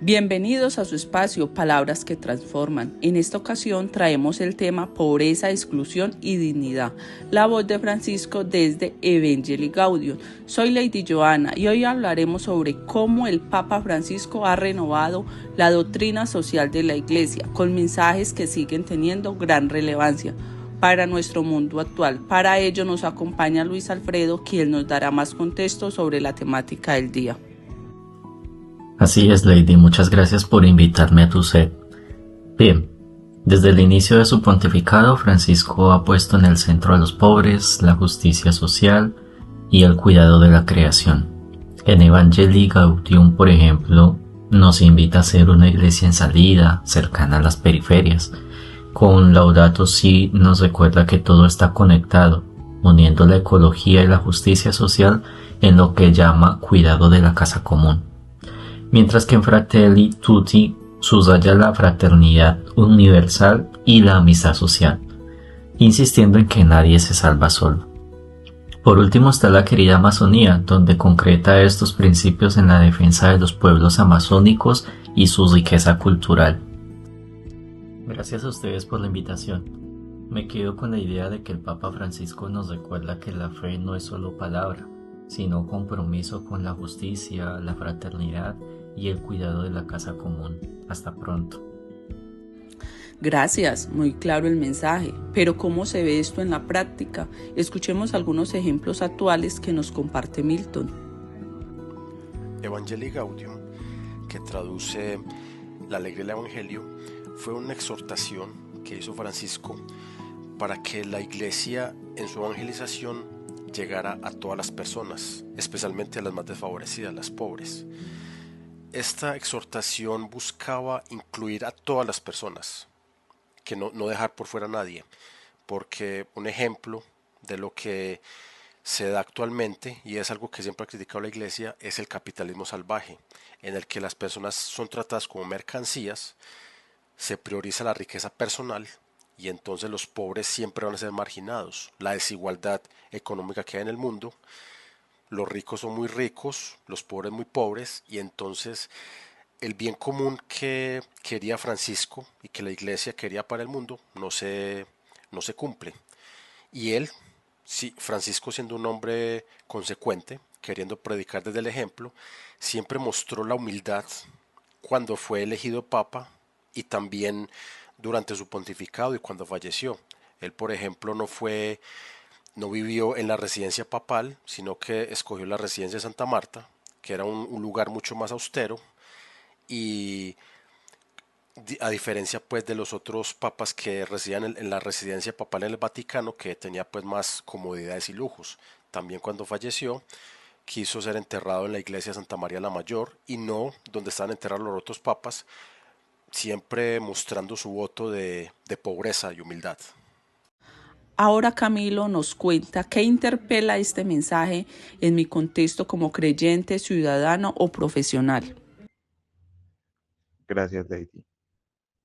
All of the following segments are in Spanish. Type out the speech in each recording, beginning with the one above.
Bienvenidos a su espacio Palabras que Transforman. En esta ocasión traemos el tema Pobreza, Exclusión y Dignidad. La voz de Francisco desde Evangelii Gaudium. Soy Lady Joana y hoy hablaremos sobre cómo el Papa Francisco ha renovado la doctrina social de la Iglesia con mensajes que siguen teniendo gran relevancia para nuestro mundo actual. Para ello nos acompaña Luis Alfredo, quien nos dará más contexto sobre la temática del día. Así es, Lady, muchas gracias por invitarme a tu set. Bien, desde el inicio de su pontificado, Francisco ha puesto en el centro a los pobres, la justicia social y el cuidado de la creación. En Evangelii Gaudium, por ejemplo, nos invita a ser una iglesia en salida, cercana a las periferias. Con Laudato Si nos recuerda que todo está conectado, uniendo la ecología y la justicia social en lo que llama cuidado de la casa común. Mientras que en Fratelli Tutti subraya la fraternidad universal y la amistad social, insistiendo en que nadie se salva solo. Por último está la querida Amazonía, donde concreta estos principios en la defensa de los pueblos amazónicos y su riqueza cultural. Gracias a ustedes por la invitación. Me quedo con la idea de que el Papa Francisco nos recuerda que la fe no es solo palabra, sino compromiso con la justicia, la fraternidad y el cuidado de la casa común. Hasta pronto. Gracias, muy claro el mensaje, pero ¿cómo se ve esto en la práctica? Escuchemos algunos ejemplos actuales que nos comparte Milton. Evangelii Gaudium, que traduce la alegría del Evangelio, fue una exhortación que hizo Francisco para que la Iglesia en su evangelización llegara a todas las personas, especialmente a las más desfavorecidas, las pobres. Esta exhortación buscaba incluir a todas las personas, que no dejar por fuera a nadie, porque un ejemplo de lo que se da actualmente, y es algo que siempre ha criticado la Iglesia, es el capitalismo salvaje, en el que las personas son tratadas como mercancías, se prioriza la riqueza personal y entonces los pobres siempre van a ser marginados. La desigualdad económica que hay en el mundo, los ricos son muy ricos, los pobres muy pobres, y entonces el bien común que quería Francisco y que la Iglesia quería para el mundo no se cumple. Y él, sí, Francisco, siendo un hombre consecuente, queriendo predicar desde el ejemplo, siempre mostró la humildad cuando fue elegido papa y también durante su pontificado y cuando falleció. Él, por ejemplo, no vivió en la residencia papal, sino que escogió la residencia de Santa Marta, que era un lugar mucho más austero, y a diferencia pues de los otros papas que residían en la residencia papal en el Vaticano, que tenía pues más comodidades y lujos. También cuando falleció quiso ser enterrado en la iglesia de Santa María la Mayor y no donde estaban enterrados los otros papas, siempre mostrando su voto de pobreza y humildad. Ahora Camilo nos cuenta qué interpela este mensaje en mi contexto como creyente, ciudadano o profesional. Gracias, Lady.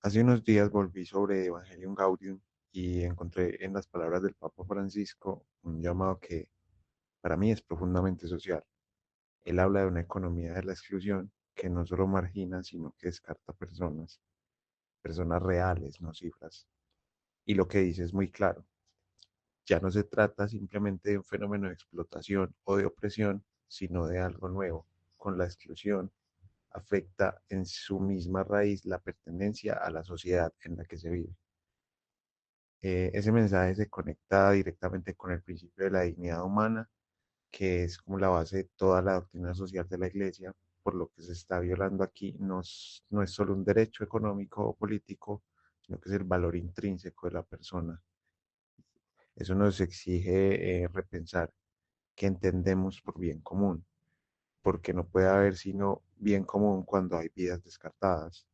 Hace unos días volví sobre Evangelium Gaudium y encontré en las palabras del Papa Francisco un llamado que para mí es profundamente social. Él habla de una economía de la exclusión que no solo margina, sino que descarta personas, personas reales, no cifras. Y lo que dice es muy claro. Ya no se trata simplemente de un fenómeno de explotación o de opresión, sino de algo nuevo. Con la exclusión afecta en su misma raíz la pertenencia a la sociedad en la que se vive. Ese mensaje se conecta directamente con el principio de la dignidad humana, que es como la base de toda la doctrina social de la Iglesia. Por lo que se está violando aquí no es solo un derecho económico o político, sino que es el valor intrínseco de la persona. Eso nos exige repensar qué entendemos por bien común, porque no puede haber sino bien común cuando hay vidas descartadas.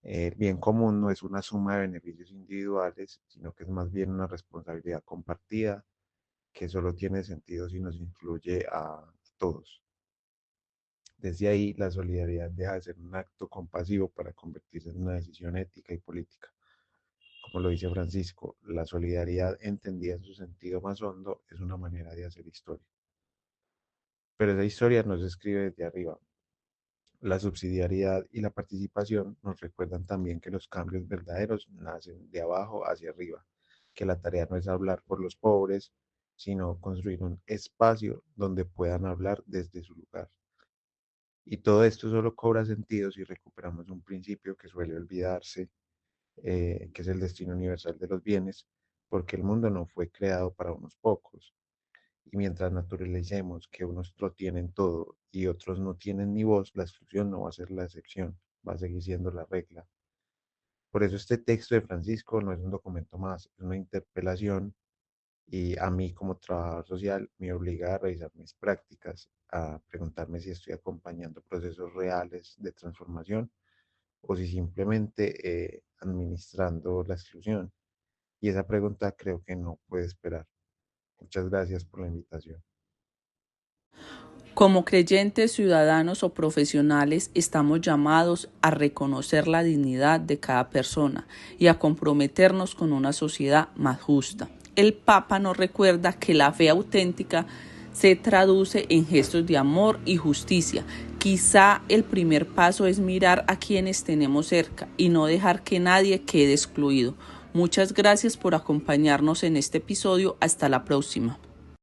El bien común no es una suma de beneficios individuales, sino que es más bien una responsabilidad compartida que solo tiene sentido si nos incluye a todos. Desde ahí, la solidaridad deja de ser un acto compasivo para convertirse en una decisión ética y política. Como lo dice Francisco, la solidaridad entendida en su sentido más hondo es una manera de hacer historia. Pero esa historia no se escribe desde arriba, La subsidiariedad y la participación nos recuerdan también que los cambios verdaderos nacen de abajo hacia arriba, que la tarea no es hablar por los pobres, sino construir un espacio donde puedan hablar desde su lugar. Y todo esto solo cobra sentido si recuperamos un principio que suele olvidarse, que es el destino universal de los bienes, porque el mundo no fue creado para unos pocos. Y mientras naturalicemos que unos lo tienen todo y otros no tienen ni voz, la exclusión no va a ser la excepción, va a seguir siendo la regla. Por eso este texto de Francisco no es un documento más, es una interpelación y a mí como trabajador social me obliga a revisar mis prácticas, a preguntarme si estoy acompañando procesos reales de transformación o si simplemente administrando la exclusión. Y esa pregunta creo que no puede esperar. Muchas gracias por la invitación. Como creyentes, ciudadanos o profesionales, estamos llamados a reconocer la dignidad de cada persona y a comprometernos con una sociedad más justa. El Papa nos recuerda que la fe auténtica se traduce en gestos de amor y justicia. Quizá el primer paso es mirar a quienes tenemos cerca y no dejar que nadie quede excluido. Muchas gracias por acompañarnos en este episodio. Hasta la próxima.